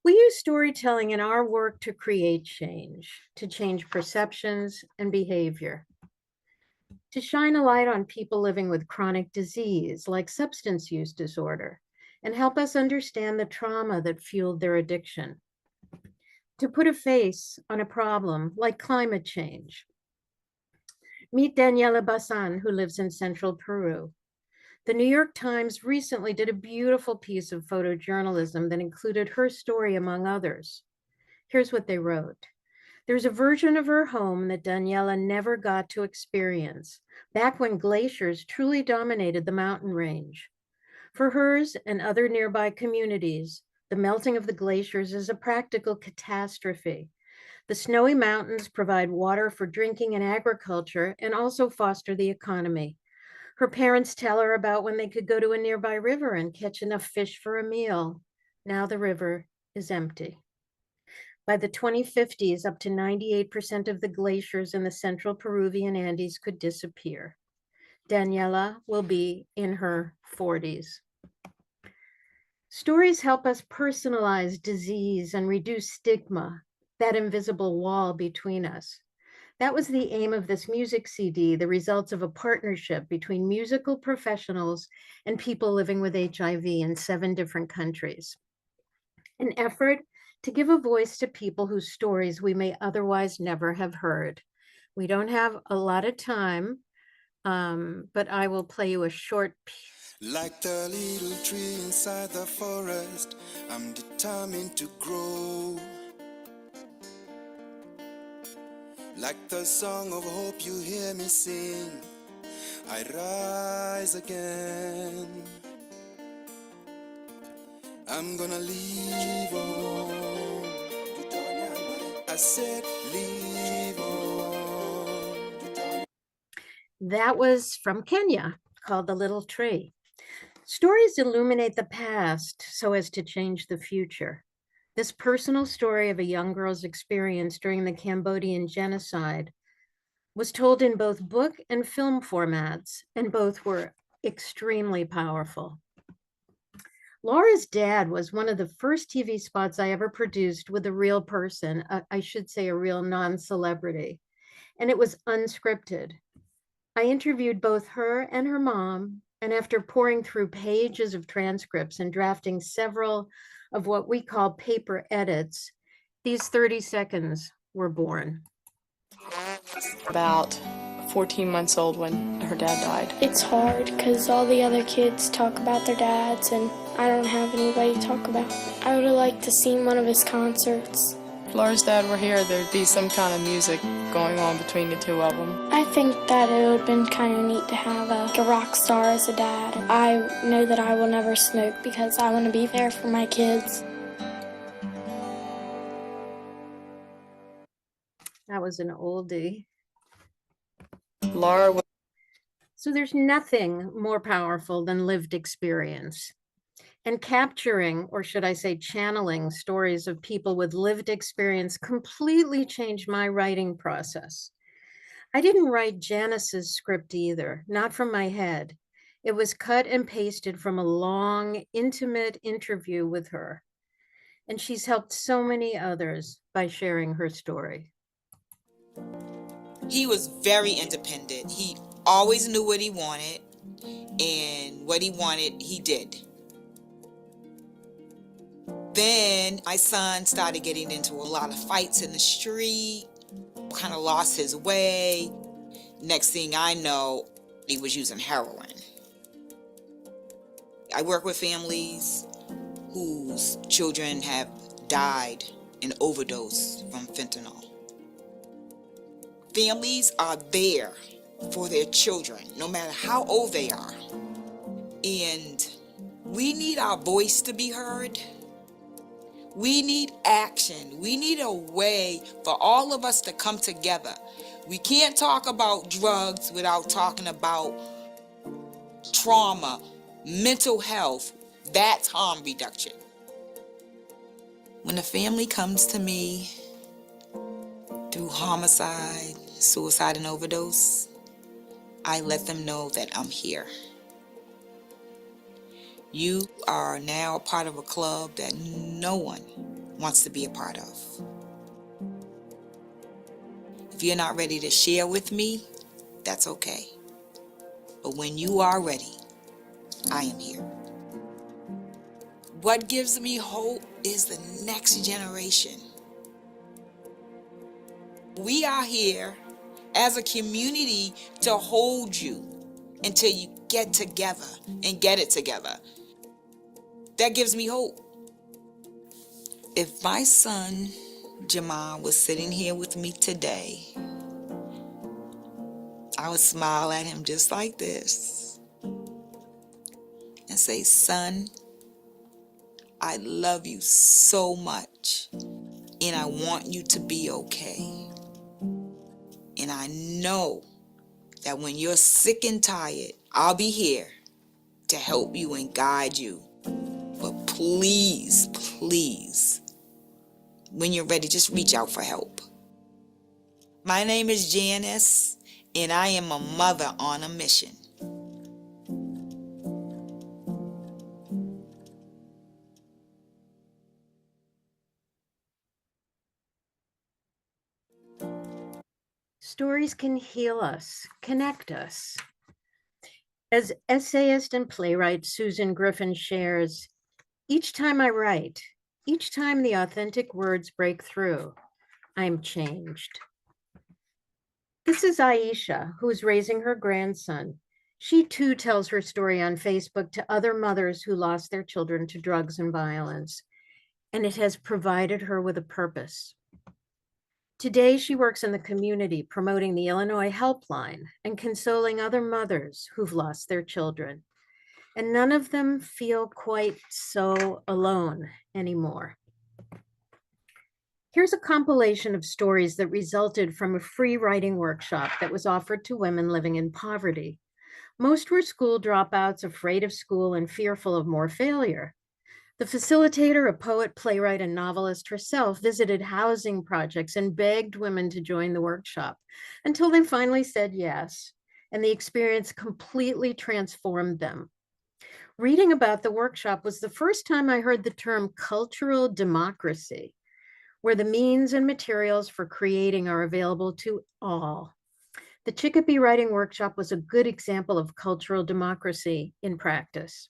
We use storytelling in our work to create change, to change perceptions and behavior, to shine a light on people living with chronic disease like substance use disorder, and help us understand the trauma that fueled their addiction, to put a face on a problem like climate change. Meet Daniela Basan, who lives in central Peru. The New York Times recently did a beautiful piece of photojournalism that included her story among others. Here's what they wrote. There's a version of her home that Daniela never got to experience, back when glaciers truly dominated the mountain range. For hers and other nearby communities, the melting of the glaciers is a practical catastrophe. The snowy mountains provide water for drinking and agriculture and also foster the economy. Her parents tell her about when they could go to a nearby river and catch enough fish for a meal. Now the river is empty. By the 2050s, up to 98% of the glaciers in the central Peruvian Andes could disappear. Daniela will be in her 40s. Stories help us personalize disease and reduce stigma, that invisible wall between us. That was the aim of this music CD, the results of a partnership between musical professionals and people living with HIV in 7 different countries. An effort to give a voice to people whose stories we may otherwise never have heard. We don't have a lot of time, but I will play you a short piece. Like the little tree inside the forest, I'm determined to grow. Like the song of hope you hear me sing, I rise again. I'm gonna live on. I said live on. That was from Kenya, called The Little Tree. Stories illuminate the past so as to change the future. This personal story of a young girl's experience during the Cambodian genocide was told in both book and film formats, and both were extremely powerful. Laura's dad was one of the first TV spots I ever produced with a real person, I should say a real non-celebrity, and it was unscripted. I interviewed both her and her mom, and after poring through pages of transcripts and drafting several of what we call paper edits, these 30 seconds were born. About 14 months old when her dad died. It's hard because all the other kids talk about their dads and I don't have anybody to talk about. I would have liked to see one of his concerts. If Laura's dad were here, there'd be some kind of music going on between the two of them. I think that it would have been kind of neat to have a rock star as a dad. I know that I will never smoke because I want to be there for my kids. That was an oldie. Laura was So there's nothing more powerful than lived experience. And capturing, or should I say channeling, stories of people with lived experience completely changed my writing process. I didn't write Janice's script either, not from my head. It was cut and pasted from a long, intimate interview with her. And she's helped so many others by sharing her story. He was very independent. He always knew what he wanted, and what he wanted, he did. Then my son started getting into a lot of fights in the street, kind of lost his way. Next thing I know, he was using heroin. I work with families whose children have died in overdose from fentanyl. Families are there for their children, no matter how old they are. And we need our voice to be heard. We need action. We need a way for all of us to come together. We can't talk about drugs without talking about trauma, mental health. That's harm reduction. When a family comes to me through homicide, suicide, and overdose, I let them know that I'm here. You are now a part of a club that no one wants to be a part of. If you're not ready to share with me, that's okay. But when you are ready, I am here. What gives me hope is the next generation. We are here as a community to hold you until you get together and get it together. That gives me hope. If my son, Jamal, was sitting here with me today, I would smile at him just like this and say, son, I love you so much and I want you to be okay. And I know that when you're sick and tired, I'll be here to help you and guide you. But please, please, when you're ready, just reach out for help. My name is Janice, and I am a mother on a mission. Stories can heal us, connect us. As essayist and playwright Susan Griffin shares, each time I write, each time the authentic words break through, I'm changed. This is Aisha, who is raising her grandson. She too tells her story on Facebook to other mothers who lost their children to drugs and violence, and it has provided her with a purpose. Today, she works in the community promoting the Illinois Helpline and consoling other mothers who've lost their children. And none of them feel quite so alone anymore. Here's a compilation of stories that resulted from a free writing workshop that was offered to women living in poverty. Most were school dropouts, afraid of school and fearful of more failure. The facilitator, a poet, playwright, and novelist herself, visited housing projects and begged women to join the workshop until they finally said yes, and the experience completely transformed them. Reading about the workshop was the first time I heard the term cultural democracy, where the means and materials for creating are available to all. The Chicopee Writing Workshop was a good example of cultural democracy in practice.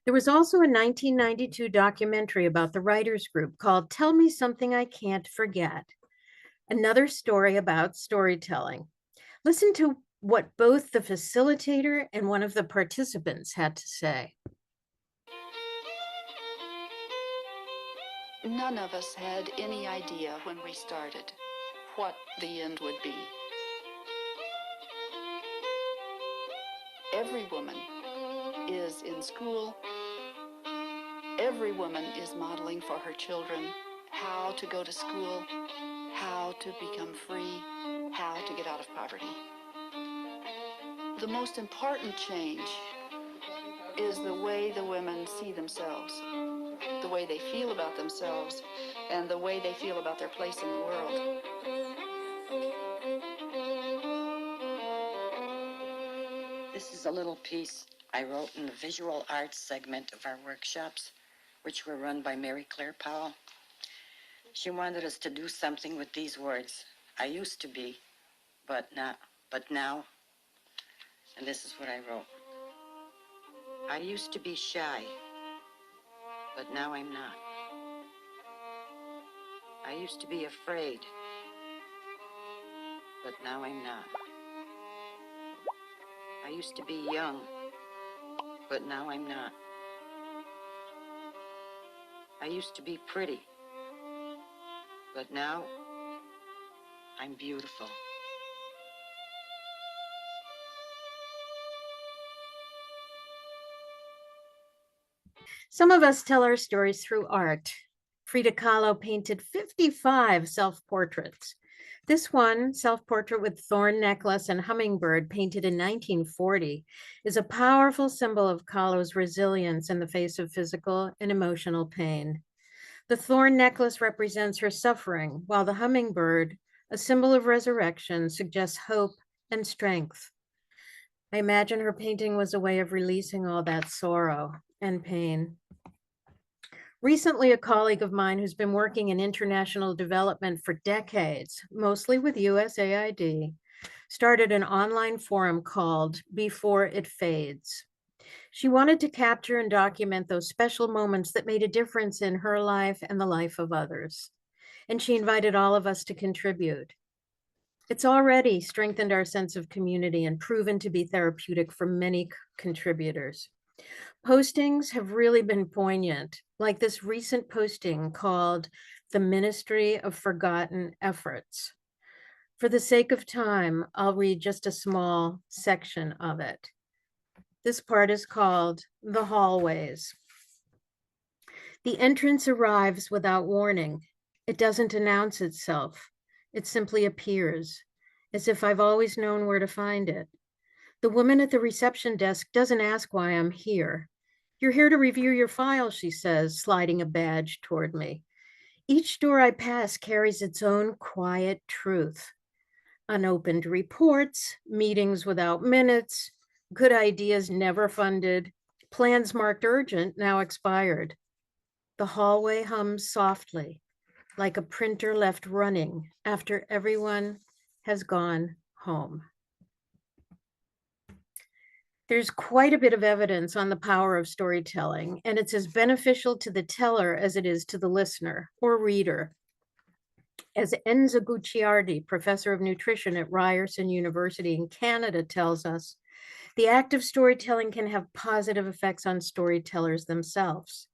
There was also a 1992 documentary about the writers group called Tell Me Something I Can't Forget, another story about storytelling. Listen to what both the facilitator and one of the participants had to say. None of us had any idea when we started what the end would be. Every woman is in school. Every woman is modeling for her children how to go to school, how to become free, how to get out of poverty. The most important change is the way the women see themselves, the way they feel about themselves, and the way they feel about their place in the world. This is a little piece I wrote in the visual arts segment of our workshops, which were run by Mary Claire Powell. She wanted us to do something with these words. I used to be, but now, and this is what I wrote. I used to be shy, but now I'm not. I used to be afraid, but now I'm not. I used to be young, but now I'm not. I used to be pretty, but now I'm beautiful. Some of us tell our stories through art. Frida Kahlo painted 55 self-portraits. This one, self-portrait with thorn necklace and hummingbird, painted in 1940, is a powerful symbol of Kahlo's resilience in the face of physical and emotional pain. The thorn necklace represents her suffering, while the hummingbird, a symbol of resurrection, suggests hope and strength. I imagine her painting was a way of releasing all that sorrow and pain. Recently, a colleague of mine who's been working in international development for decades, mostly with USAID, started an online forum called Before It Fades. She wanted to capture and document those special moments that made a difference in her life and the life of others. And she invited all of us to contribute. It's already strengthened our sense of community and proven to be therapeutic for many contributors. Postings have really been poignant, like this recent posting called The Ministry of Forgotten Efforts. For the sake of time, I'll read just a small section of it. This part is called The Hallways. The entrance arrives without warning. It doesn't announce itself. It simply appears, as if I've always known where to find it. The woman at the reception desk doesn't ask why I'm here. You're here to review your file, she says, sliding a badge toward me. Each door I pass carries its own quiet truth. Unopened reports, meetings without minutes, good ideas never funded, plans marked urgent, now expired. The hallway hums softly, like a printer left running after everyone has gone home. There's quite a bit of evidence on the power of storytelling, and it's as beneficial to the teller as it is to the listener or reader. As Enza Gucciardi, professor of nutrition at Ryerson University in Canada, tells us, the act of storytelling can have positive effects on storytellers themselves.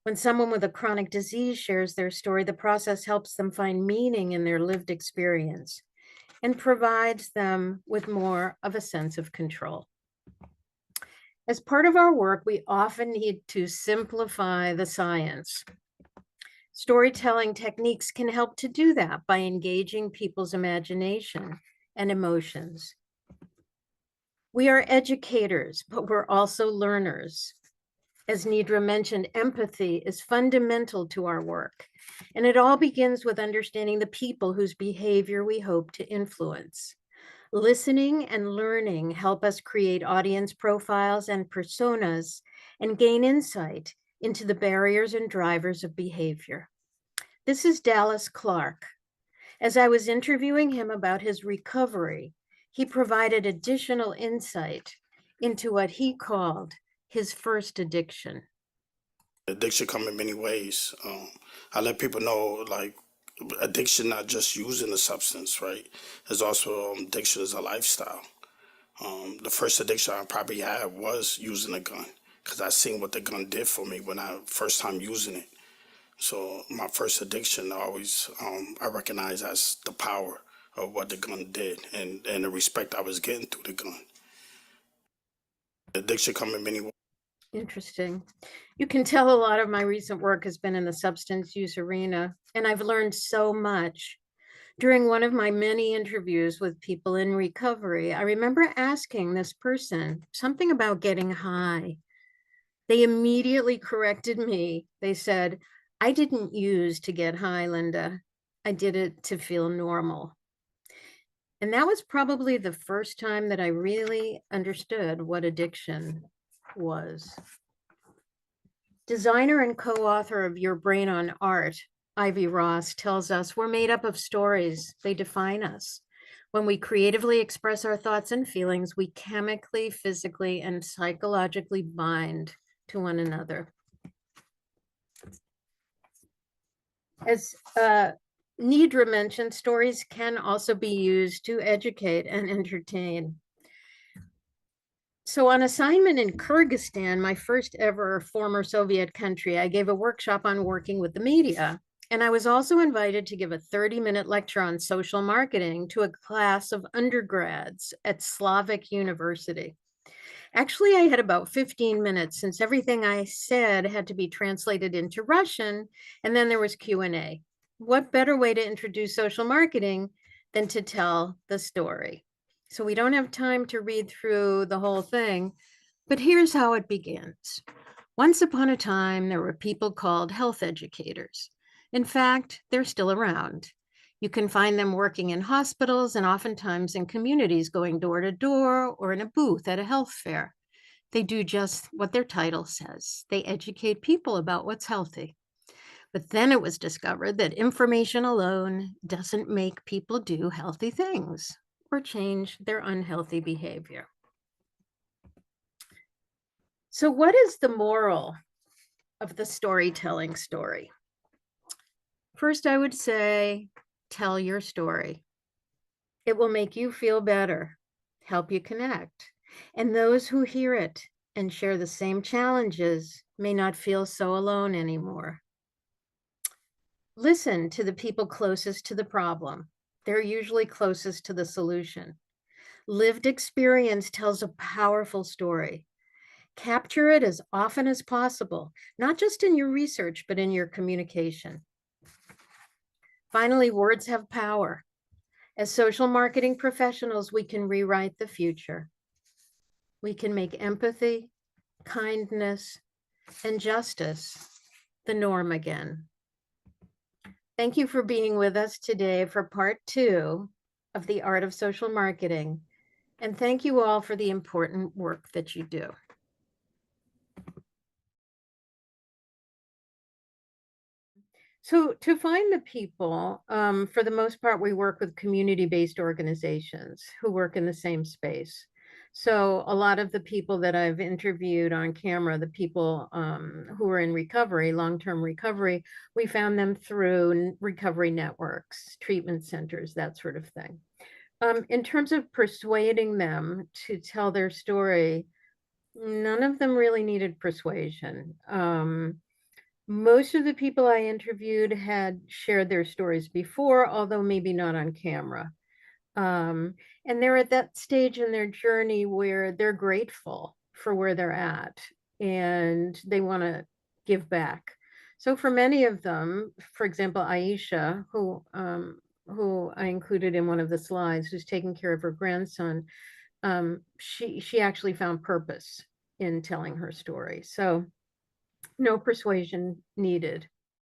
When someone with a chronic disease shares their story, the process helps them find meaning in their lived experience and provides them with more of a sense of control. As part of our work, we often need to simplify the science. Storytelling techniques can help to do that by engaging people's imagination and emotions. We are educators, but we're also learners. As Nidra mentioned, empathy is fundamental to our work, and it all begins with understanding the people whose behavior we hope to influence. Listening and learning help us create audience profiles and personas and gain insight into the barriers and drivers of behavior. This is Dallas Clark. As I was interviewing him about his recovery, he provided additional insight into what he called his first addiction. Addiction come in many ways. I let people know, like, addiction not just using the substance, right? There's also addiction as a lifestyle. The first addiction I probably had was using a gun, because I seen what the gun did for me when I first time using it. So my first addiction always I recognize as the power of what the gun did and the respect I was getting through the gun. Addiction come in many ways. Interesting. You can tell a lot of my recent work has been in the substance use arena, and I've learned so much. During one of my many interviews with people in recovery, I remember asking this person something about getting high. They immediately corrected me. They said, I didn't use to get high, Linda. I did it to feel normal. And that was probably the first time that I really understood what addiction was. Designer and co-author of Your Brain on Art, Ivy Ross, tells us we're made up of stories. They define us. When we creatively express our thoughts and feelings, we chemically, physically, and psychologically bind to one another. As Nidra mentioned, stories can also be used to educate and entertain. So on assignment in Kyrgyzstan, my first ever former Soviet country, I gave a workshop on working with the media. And I was also invited to give a 30-minute lecture on social marketing to a class of undergrads at Slavic University. Actually, I had about 15 minutes since everything I said had to be translated into Russian, and then there was Q&A. What better way to introduce social marketing than to tell the story? So we don't have time to read through the whole thing, but here's how it begins. Once upon a time, there were people called health educators. In fact, they're still around. You can find them working in hospitals and oftentimes in communities, going door to door or in a booth at a health fair. They do just what their title says. They educate people about what's healthy. But then it was discovered that information alone doesn't make people do healthy things or change their unhealthy behavior. So what is the moral of the storytelling story? First, I would say, tell your story. It will make you feel better, help you connect. And those who hear it and share the same challenges may not feel so alone anymore. Listen to the people closest to the problem. They're usually closest to the solution. Lived experience tells a powerful story. Capture it as often as possible, not just in your research, but in your communication. Finally, words have power. As social marketing professionals, we can rewrite the future. We can make empathy, kindness, and justice the norm again. Thank you for being with us today for part 2 of The Art of Social Marketing. And thank you all for the important work that you do. So to find the people, for the most part, we work with community-based organizations who work in the same space. So a lot of the people that I've interviewed on camera, the people who are in recovery, long-term recovery, we found them through recovery networks, treatment centers, that sort of thing. In terms of persuading them to tell their story, none of them really needed persuasion. Most of the people I interviewed had shared their stories before, although maybe not on camera. And they're at that stage in their journey where they're grateful for where they're at and they want to give back. So for many of them, for example, Aisha, who I included in one of the slides, who's taking care of her grandson, she actually found purpose in telling her story. So no persuasion needed.